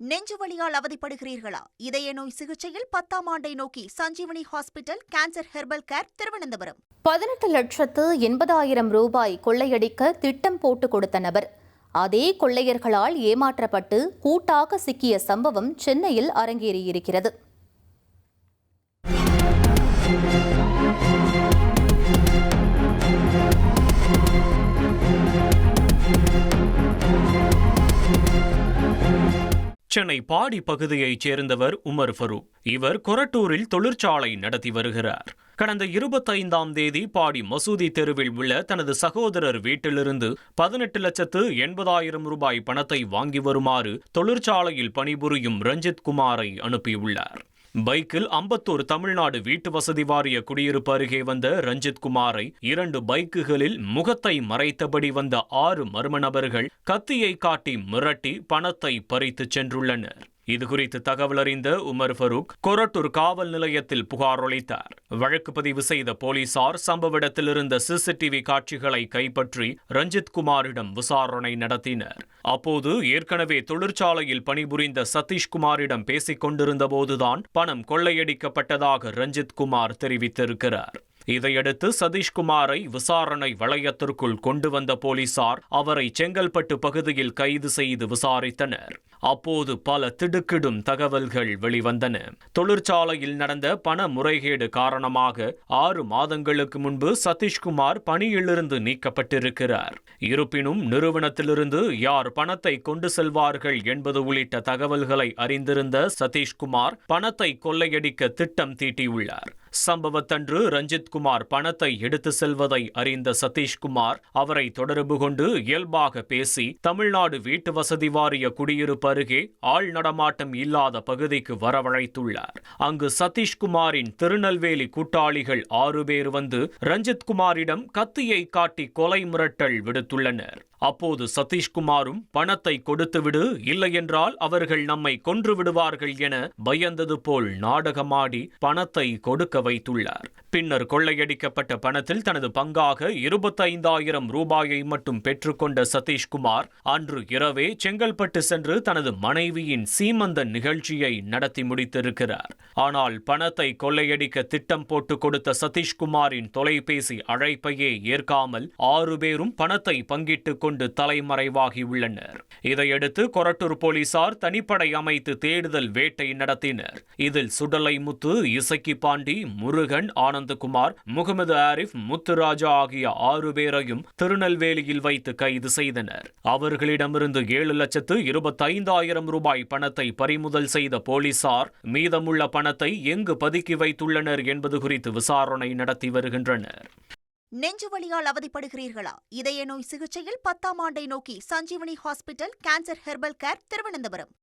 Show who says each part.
Speaker 1: நெஞ்சுவலியால் அவதிப்படுகிறீர்களா? இதய நோய் சிகிச்சையில் 10ஆம் ஆண்டை நோக்கி Sanjeevani hospital cancer herbal care Thiruvananthapuram.
Speaker 2: 18,80,000 ரூபாய் கொள்ளையடிக்க திட்டம் போட்டு கொடுத்த நபர் அதே கொள்ளையர்களால் ஏமாற்றப்பட்டு கூட்டாக சிக்கிய சம்பவம் சென்னையில் அரங்கேறியிருக்கிறது.
Speaker 3: சென்னை பாடி பகுதியைச் சேர்ந்தவர் உமர் ஃபரூக். இவர் கொரட்டூரில் தொழிற்சாலை நடத்தி வருகிறார். கடந்த 25ஆம் தேதி பாடி மசூதி தெருவில் உள்ள தனது சகோதரர் வீட்டிலிருந்து 18,80,000 ரூபாய் பணத்தை வாங்கி வருமாறு தொழிற்சாலையில் பணிபுரியும் ரஞ்சித் குமாரை அனுப்பியுள்ளார். பைக்கில் அம்பத்தூர் தமிழ்நாடு வீட்டு வசதி வாரிய குடியிருப்பு அருகே வந்த ரஞ்சித் குமாரை 2 பைக்குகளில் முகத்தை மறைத்தபடி வந்த 6 மர்ம நபர்கள் கத்தியை காட்டி மிரட்டி பணத்தை பறித்து சென்றுள்ளனர். இதுகுறித்து தகவல் அறிந்த உமர் ஃபரூக் கொரட்டூர் காவல் நிலையத்தில் புகார் அளித்தார். வழக்கு பதிவு செய்த போலீசார் சம்பவ இடத்தில் இருந்த சிசிடிவி காட்சிகளை கைப்பற்றி ரஞ்சித் குமாரிடம் விசாரணை நடத்தினர். அப்போது ஏற்கனவே தொழிற்சாலையில் பணிபுரிந்த சதீஷ்குமாரிடம் பேசிக் கொண்டிருந்த போதுதான் பணம் கொள்ளையடிக்கப்பட்டதாக ரஞ்சித் குமார் தெரிவித்திருக்கிறார். இதையடுத்து சதீஷ்குமாரை விசாரணை வளையத்திற்குள் கொண்டு வந்த போலீசார் அவரை செங்கல்பட்டு பகுதியில் கைது செய்து விசாரித்தனர். அப்போது பல திடுக்கிடும் தகவல்கள் வெளிவந்தன. தொழிற்சாலையில் நடந்த பண முறைகேடு காரணமாக 6 மாதங்களுக்கு முன்பு சதீஷ்குமார் பணியிலிருந்து நீக்கப்பட்டிருக்கிறார். இருப்பினும் நிறுவனத்திலிருந்து யார் பணத்தை கொண்டு செல்வார்கள் என்பது உள்ளிட்ட தகவல்களை அறிந்திருந்த சதீஷ்குமார் பணத்தை கொள்ளையடிக்க திட்டம் தீட்டியுள்ளார். சம்பவத்தன்று ரஞ்சித் குமார் பணத்தை எடுத்து செல்வதை அறிந்த சதீஷ்குமார் அவரை தொடர்பு கொண்டு இயல்பாக பேசி தமிழ்நாடு வீட்டு வசதி வாரிய குடியிருப்பு அருகே ஆள் நடமாட்டம் இல்லாத பகுதிக்கு வரவழைத்துள்ளார். அங்கு சதீஷ்குமாரின் திருநெல்வேலி கூட்டாளிகள் 6 பேர் வந்து ரஞ்சித் குமாரிடம் கத்தியை காட்டி கொலை மிரட்டல் விடுத்துள்ளனர். அப்போது சதீஷ்குமாரும் பணத்தை கொடுத்துவிடு, இல்லையென்றால் அவர்கள் நம்மை கொன்று விடுவார்கள் என பயந்தது போல் நாடகமாடி பணத்தை கொடுக்க வைத்துள்ளார். பின்னர் கொள்ளையடிக்கப்பட்ட பணத்தில் தனது பங்காக 25,000 ரூபாயை மட்டும் பெற்றுக்கொண்ட சதீஷ்குமார் அன்று இரவே செங்கல்பட்டு சென்று தனது மனைவியின் சீமந்த நிகழ்ச்சியை நடத்தி முடித்திருக்கிறார். ஆனால் பணத்தை கொள்ளையடிக்க திட்டம் போட்டு கொடுத்த சதீஷ்குமாரின் தொலைபேசி அழைப்பையே ஏற்காமல் 6 பேரும் பணத்தை பங்கிட்டுக் கொண்டு தலைமறைவாகியுள்ளனர். இதையடுத்து கொரட்டூர் போலீசார் தனிப்படை அமைத்து தேடுதல் வேட்டை நடத்தினர். இதில் சுடலைமுத்து, இசக்கி பாண்டி, முருகன், ஆனந்தகுமார், முகமது ஆரிஃப், முத்துராஜா ஆகிய 6 பேரையும் திருநெல்வேலியில் வைத்து கைது செய்தனர். அவர்களிடமிருந்து 7,25,000 ரூபாய் பணத்தை பறிமுதல் செய்த போலீசார் மீதமுள்ள பணத்தை எங்கு பதுக்கி வைத்துள்ளனர் என்பது குறித்து விசாரணை நடத்தி வருகின்றனர்.
Speaker 1: நெஞ்சுவலியால் அவதிப்படுகிறீர்களா? இதய நோய் சிகிச்சையில் 10ஆம் ஆண்டை நோக்கி Sanjeevani hospital cancer herbal care Thiruvananthapuram.